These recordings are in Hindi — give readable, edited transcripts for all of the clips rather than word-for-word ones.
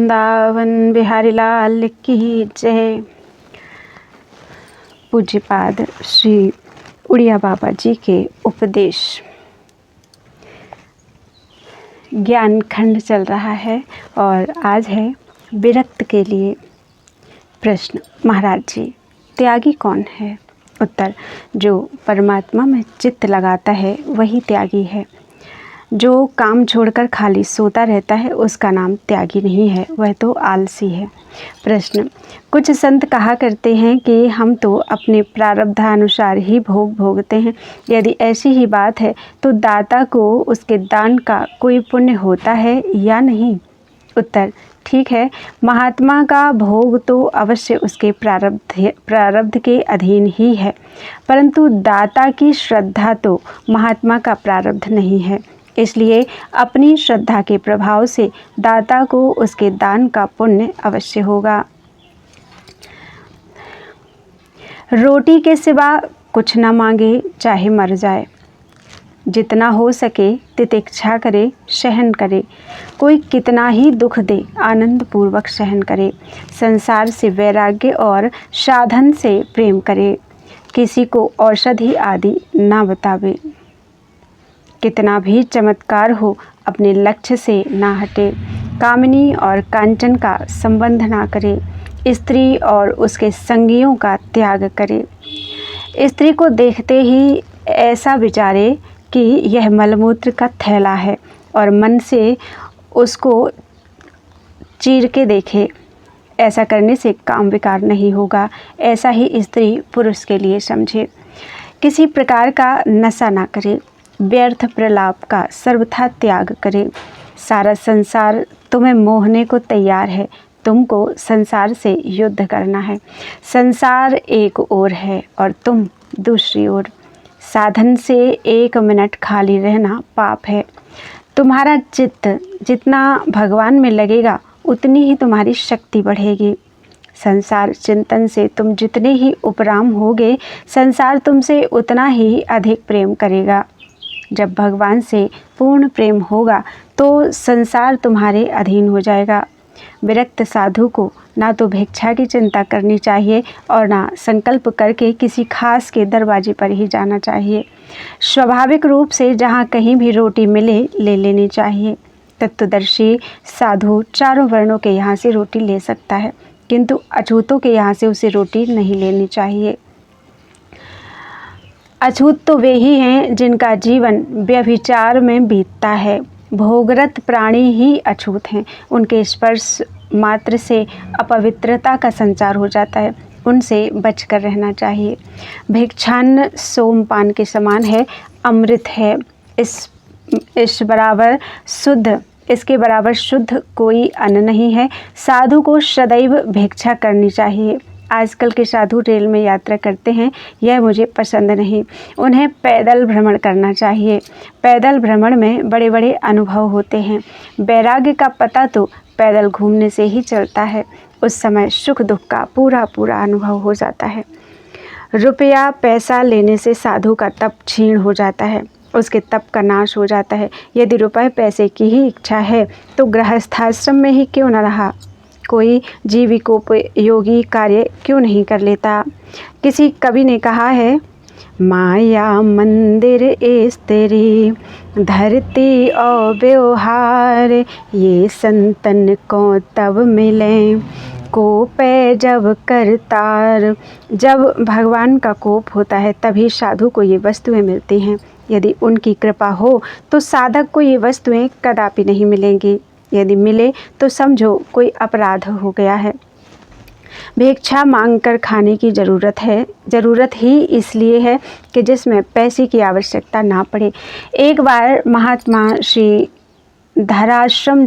वृंदावन बिहारी लाल की जय। पूज्यपाद श्री उड़िया बाबा जी के उपदेश ज्ञान खंड चल रहा है और आज है विरक्त के लिए प्रश्न। महाराज जी, त्यागी कौन है? उत्तर, जो परमात्मा में चित्त लगाता है वही त्यागी है। जो काम छोड़कर खाली सोता रहता है उसका नाम त्यागी नहीं है, वह तो आलसी है। प्रश्न। कुछ संत कहा करते हैं कि हम तो अपने प्रारब्धानुसार ही भोग भोगते हैं। यदि ऐसी ही बात है तो दाता को उसके दान का कोई पुण्य होता है या नहीं? उत्तर, ठीक है, महात्मा का भोग तो अवश्य उसके प्रारब्ध के अधीन ही है, परंतु दाता की श्रद्धा तो महात्मा का प्रारब्ध नहीं है। इसलिए अपनी श्रद्धा के प्रभाव से दाता को उसके दान का पुण्य अवश्य होगा। रोटी के सिवा कुछ न मांगे चाहे मर जाए। जितना हो सके तितिक्षा करे, सहन करे। कोई कितना ही दुख दे आनंद पूर्वक सहन करे। संसार से वैराग्य और साधन से प्रेम करे। किसी को औषधि आदि ना बतावे। कितना भी चमत्कार हो अपने लक्ष्य से ना हटे। कामिनी और कांचन का संबंध ना करे। स्त्री और उसके संगियों का त्याग करे। स्त्री को देखते ही ऐसा विचारे कि यह मलमूत्र का थैला है और मन से उसको चीर के देखे। ऐसा करने से काम विकार नहीं होगा। ऐसा ही स्त्री पुरुष के लिए समझे। किसी प्रकार का नशा ना करे। व्यर्थ प्रलाप का सर्वथा त्याग करे। सारा संसार तुम्हें मोहने को तैयार है, तुमको संसार से युद्ध करना है। संसार एक ओर है और तुम दूसरी ओर। साधन से 1 मिनट खाली रहना पाप है। तुम्हारा चित्त जितना भगवान में लगेगा उतनी ही तुम्हारी शक्ति बढ़ेगी। संसार चिंतन से तुम जितने ही उपराम होगे, संसार तुमसे उतना ही अधिक प्रेम करेगा। जब भगवान से पूर्ण प्रेम होगा तो संसार तुम्हारे अधीन हो जाएगा। विरक्त साधु को ना तो भिक्षा की चिंता करनी चाहिए और ना संकल्प करके किसी खास के दरवाजे पर ही जाना चाहिए। स्वाभाविक रूप से जहाँ कहीं भी रोटी मिले ले लेनी चाहिए। तत्वदर्शी साधु चारों वर्णों के यहाँ से रोटी ले सकता है, किंतु अछूतों के यहाँ से उसे रोटी नहीं लेनी चाहिए। अछूत तो वे ही हैं जिनका जीवन व्यभिचार में बीतता है। भोगरत प्राणी ही अछूत हैं। उनके स्पर्श मात्र से अपवित्रता का संचार हो जाता है। उनसे बचकर रहना चाहिए। भिक्षान्न सोमपान के समान है, अमृत है। इसके बराबर शुद्ध कोई अन्न नहीं है। साधु को सदैव भिक्षा करनी चाहिए। आजकल के साधु रेल में यात्रा करते हैं, यह मुझे पसंद नहीं। उन्हें पैदल भ्रमण करना चाहिए। पैदल भ्रमण में बड़े बड़े अनुभव होते हैं। वैराग्य का पता तो पैदल घूमने से ही चलता है। उस समय सुख दुख का पूरा पूरा अनुभव हो जाता है। रुपया पैसा लेने से साधु का तप क्षीण हो जाता है, उसके तप का नाश हो जाता है। यदि रुपये पैसे की ही इच्छा है तो गृहस्थाश्रम में ही क्यों न रहा। कोई जीविकोपयोगी कार्य क्यों नहीं कर लेता। किसी कवि ने कहा है, माया मंदिर स्त्री धरती और व्यवहार, ये संतन को तब मिले कोपे जब करतार। जब भगवान का कोप होता है तभी साधु को ये वस्तुएं मिलती हैं। यदि उनकी कृपा हो तो साधक को ये वस्तुएं कदापि नहीं मिलेंगी। यदि मिले तो समझो कोई अपराध हो गया है। भिक्षा मांगकर खाने की ज़रूरत ही इसलिए है कि जिसमें पैसे की आवश्यकता ना पड़े। एक बार महात्मा श्रीधर आश्रम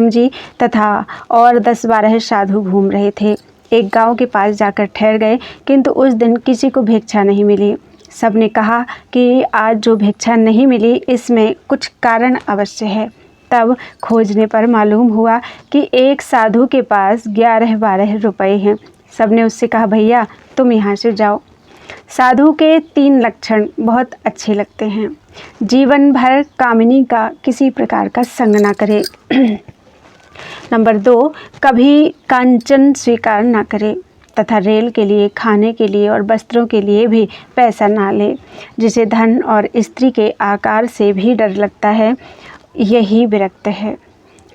जी तथा और 10-12 साधु घूम रहे थे। एक गांव के पास जाकर ठहर गए, किंतु उस दिन किसी को भिक्षा नहीं मिली। सबने कहा कि आज जो भिक्षा नहीं मिली इसमें कुछ कारण अवश्य है। तब खोजने पर मालूम हुआ कि एक साधु के पास 11-12 रुपए हैं। सबने उससे कहा, भैया तुम यहाँ से जाओ। साधु के 3 लक्षण बहुत अच्छे लगते हैं। जीवन भर कामिनी का किसी प्रकार का संग ना करे। नंबर 2, कभी कांचन स्वीकार ना करें तथा रेल के लिए, खाने के लिए और वस्त्रों के लिए भी पैसा ना ले। जिसे धन और स्त्री के आकार से भी डर लगता है, यही विरक्त है।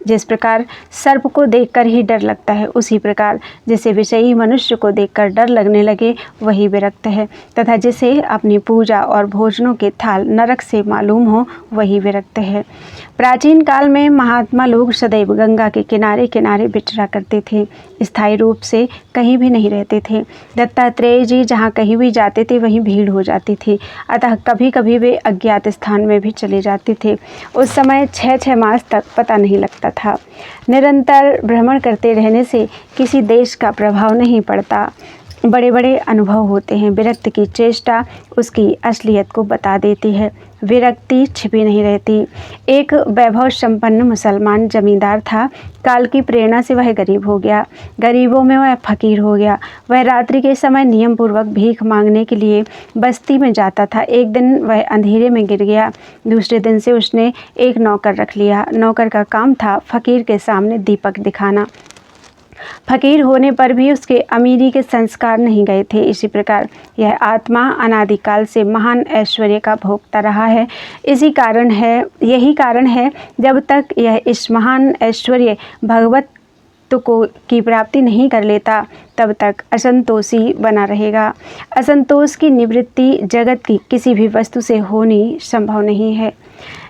जिस प्रकार सर्प को देखकर ही डर लगता है, उसी प्रकार जिसे विषयी मनुष्य को देखकर डर लगने लगे, वही विरक्त है। तथा जिसे अपनी पूजा और भोजनों के थाल नरक से मालूम हो, वही विरक्त है। प्राचीन काल में महात्मा लोग सदैव गंगा के किनारे किनारे विचरा करते थे, स्थायी रूप से कहीं भी नहीं रहते थे। दत्तात्रेय जी जहाँ कहीं भी जाते थे, वहीं भीड़ हो जाती थी, अतः कभी कभी वे अज्ञात स्थान में भी चले जाते थे। उस समय 6-6 मास तक पता नहीं लगता था। निरंतर भ्रमण करते रहने से किसी देश का प्रभाव नहीं पड़ता, बड़े बड़े अनुभव होते हैं। विरक्त की चेष्टा उसकी असलियत को बता देती है, विरक्ति छिपी नहीं रहती। एक वैभव संपन्न मुसलमान जमींदार था। काल की प्रेरणा से वह गरीब हो गया, गरीबों में वह फकीर हो गया। वह रात्रि के समय नियम पूर्वक भीख मांगने के लिए बस्ती में जाता था। एक दिन वह अंधेरे में गिर गया। दूसरे दिन से उसने एक नौकर रख लिया। नौकर का काम था फकीर के सामने दीपक दिखाना। फकीर होने पर भी उसके अमीरी के संस्कार नहीं गए थे। इसी प्रकार यह आत्मा अनादिकाल से महान ऐश्वर्य का भोगता रहा है। यही कारण है जब तक यह इस महान ऐश्वर्य भगवत की प्राप्ति नहीं कर लेता, तब तक असंतोषी बना रहेगा। असंतोष की निवृत्ति जगत की किसी भी वस्तु से होनी संभव नहीं है।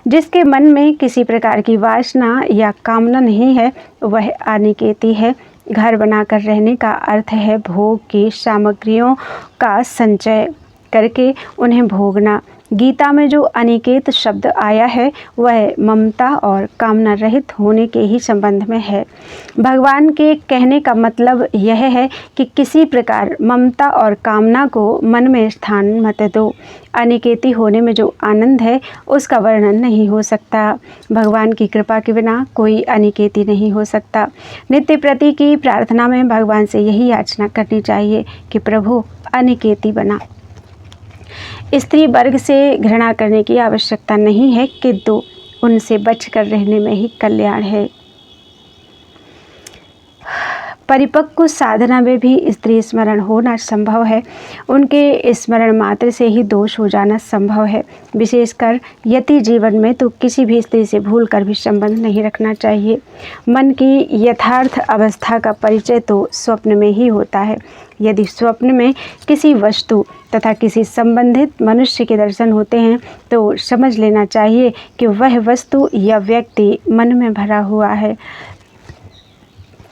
जिसके मन में किसी प्रकार की वासना या कामना नहीं है, वह अनिकेती है। घर बनाकर रहने का अर्थ है भोग की सामग्रियों का संचय करके उन्हें भोगना। गीता में जो अनिकेत शब्द आया है, वह ममता और कामना रहित होने के ही संबंध में है। भगवान के कहने का मतलब यह है कि किसी प्रकार ममता और कामना को मन में स्थान मत दो। अनिकेती होने में जो आनंद है, उसका वर्णन नहीं हो सकता। भगवान की कृपा के बिना कोई अनिकेती नहीं हो सकता। नित्य प्रति की प्रार्थना में भगवान से यही याचना करनी चाहिए कि प्रभु अनिकेती बना। स्त्री वर्ग से घृणा करने की आवश्यकता नहीं है, किंतु उनसे बचकर रहने में ही कल्याण है। परिपक्व साधना में भी स्त्री स्मरण होना संभव है। उनके स्मरण मात्र से ही दोष हो जाना संभव है। विशेषकर यति जीवन में तो किसी भी स्त्री से भूल कर भी संबंध नहीं रखना चाहिए। मन की यथार्थ अवस्था का परिचय तो स्वप्न में ही होता है। यदि स्वप्न में किसी वस्तु तथा किसी संबंधित मनुष्य के दर्शन होते हैं, तो समझ लेना चाहिए कि वह वस्तु या व्यक्ति मन में भरा हुआ है।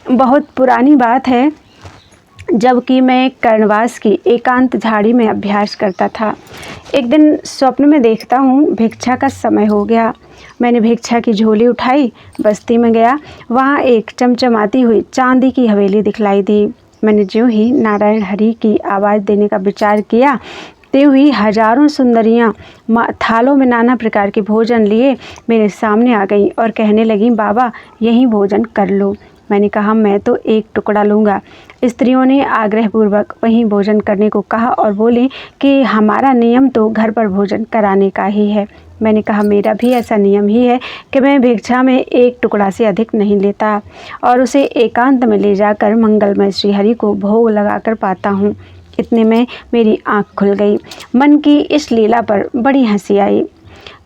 बहुत पुरानी बात है, जबकि मैं कर्णवास की एकांत झाड़ी में अभ्यास करता था। एक दिन स्वप्न में देखता हूँ भिक्षा का समय हो गया। मैंने भिक्षा की झोली उठाई, बस्ती में गया। वहाँ एक चमचमाती हुई चांदी की हवेली दिखलाई दी। मैंने ज्यों ही नारायण हरि की आवाज़ देने का विचार किया, त्यों ही हजारों सुंदरियाँ थालों में नाना प्रकार के भोजन लिए मेरे सामने आ गईं और कहने लगीं, बाबा यहीं भोजन कर लो। मैंने कहा, मैं तो एक टुकड़ा लूँगा। स्त्रियों ने आग्रहपूर्वक वहीं भोजन करने को कहा और बोली कि हमारा नियम तो घर पर भोजन कराने का ही है। मैंने कहा, मेरा भी ऐसा नियम ही है कि मैं भिक्षा में एक टुकड़ा से अधिक नहीं लेता और उसे एकांत में ले जाकर मंगलमय श्रीहरि को भोग लगाकर पाता हूँ। इतने में मेरी आँख खुल गई। मन की इस लीला पर बड़ी हंसी आई।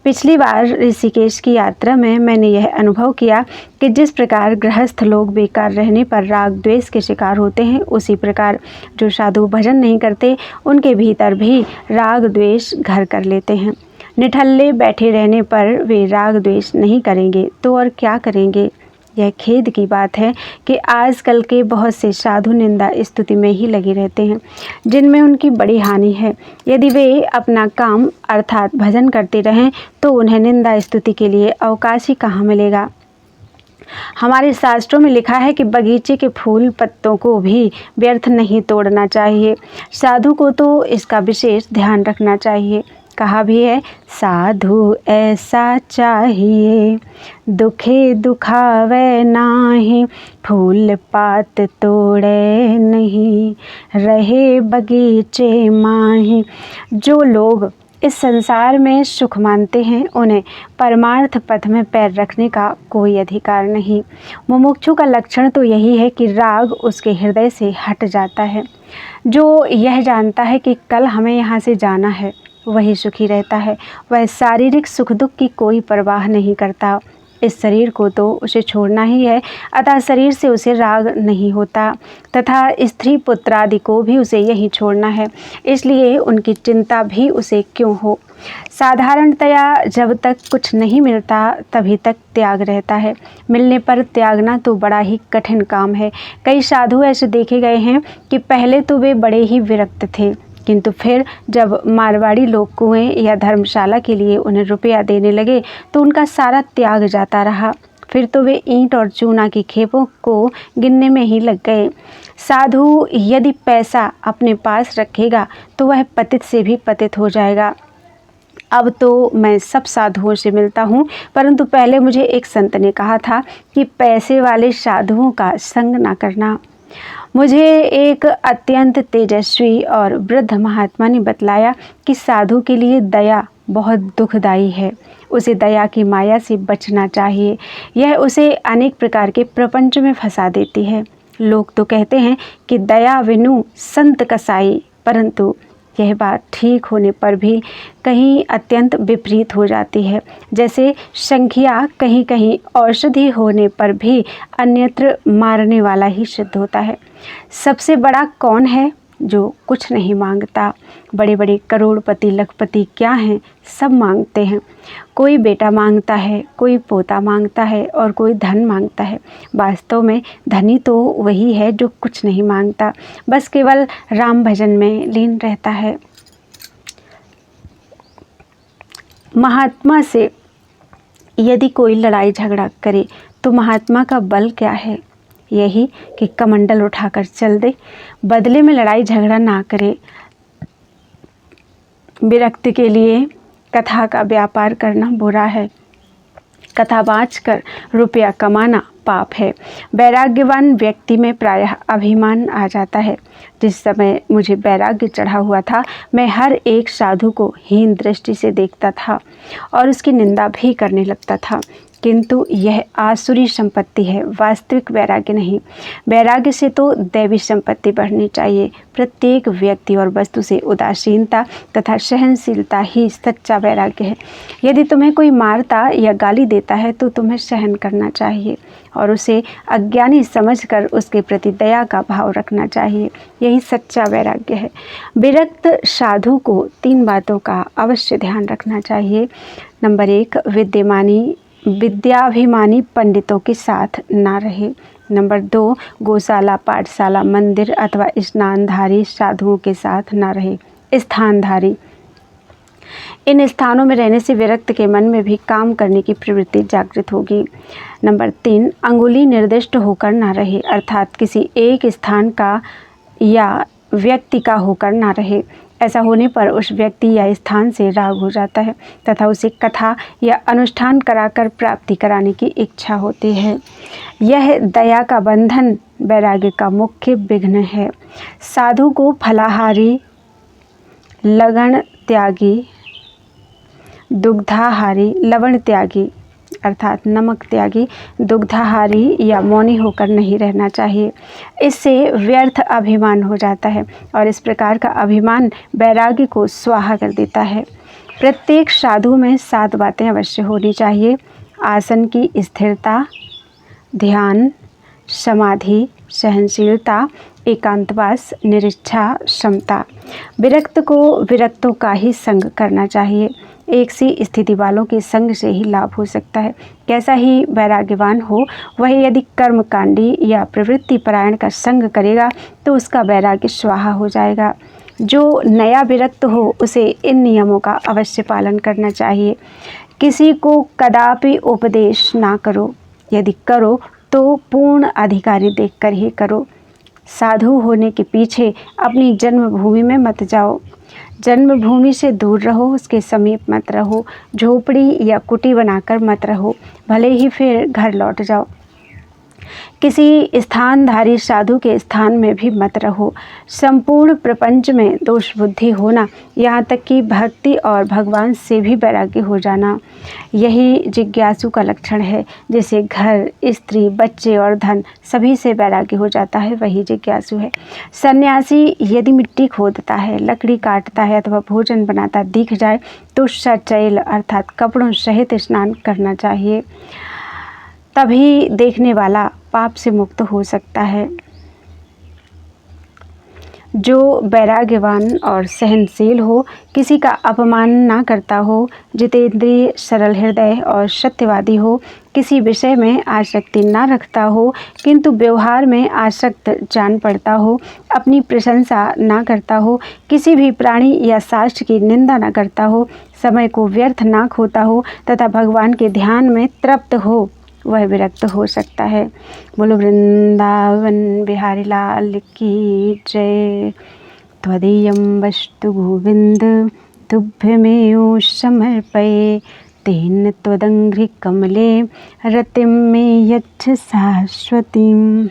पिछली बार ऋषिकेश की यात्रा में मैंने यह अनुभव किया कि जिस प्रकार गृहस्थ लोग बेकार रहने पर राग द्वेष के शिकार होते हैं, उसी प्रकार जो साधु भजन नहीं करते, उनके भीतर भी राग द्वेष घर कर लेते हैं। निठल्ले बैठे रहने पर वे राग द्वेष नहीं करेंगे तो और क्या करेंगे। यह खेद की बात है कि आजकल के बहुत से साधु निंदा स्तुति में ही लगे रहते हैं, जिनमें उनकी बड़ी हानि है। यदि वे अपना काम अर्थात भजन करते रहें, तो उन्हें निंदा स्तुति के लिए अवकाश ही कहाँ मिलेगा। हमारे शास्त्रों में लिखा है कि बगीचे के फूल पत्तों को भी व्यर्थ नहीं तोड़ना चाहिए। साधु को तो इसका विशेष ध्यान रखना चाहिए। कहा भी है, साधु ऐसा चाहिए, दुखे दुखावे नाही, फूल पात तोड़े नहीं, रहे बगीचे माही। जो लोग इस संसार में सुख मानते हैं, उन्हें परमार्थ पथ में पैर रखने का कोई अधिकार नहीं। मुमुक्षु का लक्षण तो यही है कि राग उसके हृदय से हट जाता है। जो यह जानता है कि कल हमें यहाँ से जाना है, वही सुखी रहता है। वह शारीरिक सुख दुख की कोई परवाह नहीं करता। इस शरीर को तो उसे छोड़ना ही है, अतः शरीर से उसे राग नहीं होता तथा स्त्री पुत्र आदि को भी उसे यही छोड़ना है, इसलिए उनकी चिंता भी उसे क्यों हो। साधारणतया जब तक कुछ नहीं मिलता तभी तक त्याग रहता है, मिलने पर त्यागना तो बड़ा ही कठिन काम है। कई साधु ऐसे देखे गए हैं कि पहले तो वे बड़े ही विरक्त थे, किंतु फिर जब मारवाड़ी लोग कुएं या धर्मशाला के लिए उन्हें रुपया देने लगे तो उनका सारा त्याग जाता रहा। फिर तो वे ईंट और चूना की खेपों को गिनने में ही लग गए। साधु यदि पैसा अपने पास रखेगा तो वह पतित से भी पतित हो जाएगा। अब तो मैं सब साधुओं से मिलता हूँ, परंतु पहले मुझे एक संत ने कहा था कि पैसे वाले साधुओं का संग ना करना। मुझे एक अत्यंत तेजस्वी और वृद्ध महात्मा ने बतलाया कि साधु के लिए दया बहुत दुखदायी है। उसे दया की माया से बचना चाहिए, यह उसे अनेक प्रकार के प्रपंच में फंसा देती है। लोग तो कहते हैं कि दया विनु संत कसाई, परंतु यह बात ठीक होने पर भी कहीं अत्यंत विपरीत हो जाती है। जैसे संख्या कहीं कहीं औषधि होने पर भी अन्यत्र मारने वाला ही सिद्ध होता है। सबसे बड़ा कौन है? जो कुछ नहीं मांगता। बड़े बड़े करोड़पति लखपति क्या हैं? सब मांगते हैं। कोई बेटा मांगता है, कोई पोता मांगता है और कोई धन मांगता है। वास्तव में धनी तो वही है जो कुछ नहीं मांगता, बस केवल राम भजन में लीन रहता है। महात्मा से यदि कोई लड़ाई झगड़ा करे तो महात्मा का बल क्या है? यही कि कमंडल उठाकर चल दे, बदले में लड़ाई झगड़ा ना करे। विरक्ति के लिए कथा का व्यापार करना बुरा है, कथा बाँचकर रुपया कमाना पाप है। वैराग्यवान व्यक्ति में प्रायः अभिमान आ जाता है। जिस समय मुझे वैराग्य चढ़ा हुआ था, मैं हर एक साधु को हीन दृष्टि से देखता था और उसकी निंदा भी करने लगता था, किंतु यह आसुरी संपत्ति है, वास्तविक वैराग्य नहीं। वैराग्य से तो दैवी संपत्ति बढ़नी चाहिए। प्रत्येक व्यक्ति और वस्तु से उदासीनता तथा सहनशीलता ही सच्चा वैराग्य है। यदि तुम्हें कोई मारता या गाली देता है तो तुम्हें सहन करना चाहिए और उसे अज्ञानी समझकर उसके प्रति दया का भाव रखना चाहिए। यही सच्चा वैराग्य है। विरक्त साधु को 3 बातों का अवश्य ध्यान रखना चाहिए। नंबर 1, विद्याभिमानी पंडितों के साथ ना रहे। नंबर 2, गौशाला, पाठशाला, मंदिर अथवा स्नानधारी साधुओं के साथ ना रहे। स्थानधारी, इन स्थानों में रहने से विरक्त के मन में भी काम करने की प्रवृत्ति जागृत होगी। नंबर 3, अंगुली निर्दिष्ट होकर ना रहे, अर्थात किसी एक स्थान का या व्यक्ति का होकर ना रहे। ऐसा होने पर उस व्यक्ति या स्थान से राग हो जाता है तथा उसे कथा या अनुष्ठान कराकर प्राप्ति कराने की इच्छा होती है। यह दया का बंधन वैराग्य का मुख्य विघ्न है। साधु को फलाहारी, लगन त्यागी, दुग्धाहारी, लवण त्यागी अर्थात नमक त्यागी, दुग्धाहारी या मौनी होकर नहीं रहना चाहिए। इससे व्यर्थ अभिमान हो जाता है और इस प्रकार का अभिमान वैराग्य को स्वाहा कर देता है। प्रत्येक साधु में 7 बातें अवश्य होनी चाहिए। आसन की स्थिरता, ध्यान, समाधि, सहनशीलता, एकांतवास, निरीक्षा, क्षमता। विरक्त को विरक्तों का ही संग करना चाहिए। एक सी स्थिति वालों के संग से ही लाभ हो सकता है। कैसा ही वैराग्यवान हो, वह यदि कर्मकांडी या प्रवृत्ति परायण का संग करेगा तो उसका वैराग्य स्वाहा हो जाएगा। जो नया विरक्त हो उसे इन नियमों का अवश्य पालन करना चाहिए। किसी को कदापि उपदेश ना करो, यदि करो तो पूर्ण अधिकारी देखकर ही करो। साधु होने के पीछे अपनी जन्मभूमि में मत जाओ। जन्मभूमि से दूर रहो, उसके समीप मत रहो। झोपड़ी या कुटी बनाकर मत रहो, भले ही फिर घर लौट जाओ। किसी स्थानधारी साधु के स्थान में भी मत रहो। संपूर्ण प्रपंच में दोष बुद्धि होना, यहाँ तक कि भक्ति और भगवान से भी वैराग्य हो जाना, यही जिज्ञासु का लक्षण है। जैसे घर, स्त्री, बच्चे और धन सभी से वैराग्य हो जाता है, वही जिज्ञासु है। सन्यासी यदि मिट्टी खोदता है, लकड़ी काटता है अथवा भोजन बनाता दिख जाए तो सचैल अर्थात कपड़ों सहित स्नान करना चाहिए, तभी देखने वाला पाप से मुक्त हो सकता है। जो वैराग्यवान और सहनशील हो, किसी का अपमान ना करता हो, जितेंद्रिय, सरल हृदय और सत्यवादी हो, किसी विषय में आसक्ति ना रखता हो किंतु व्यवहार में आसक्त जान पड़ता हो, अपनी प्रशंसा ना करता हो, किसी भी प्राणी या शास्त्र की निंदा ना करता हो, समय को व्यर्थ ना खोता हो तथा भगवान के ध्यान में तृप्त हो, वह विरक्त हो सकता है। बोलो वृंदावन बिहारी लाल की जय। त्वदीयं वस्तु गोविंद तुभ्यमेव समर्पये, तेन त्वदङ्घ्रि कमले रतिं मे यच्छ शाश्वतीम्।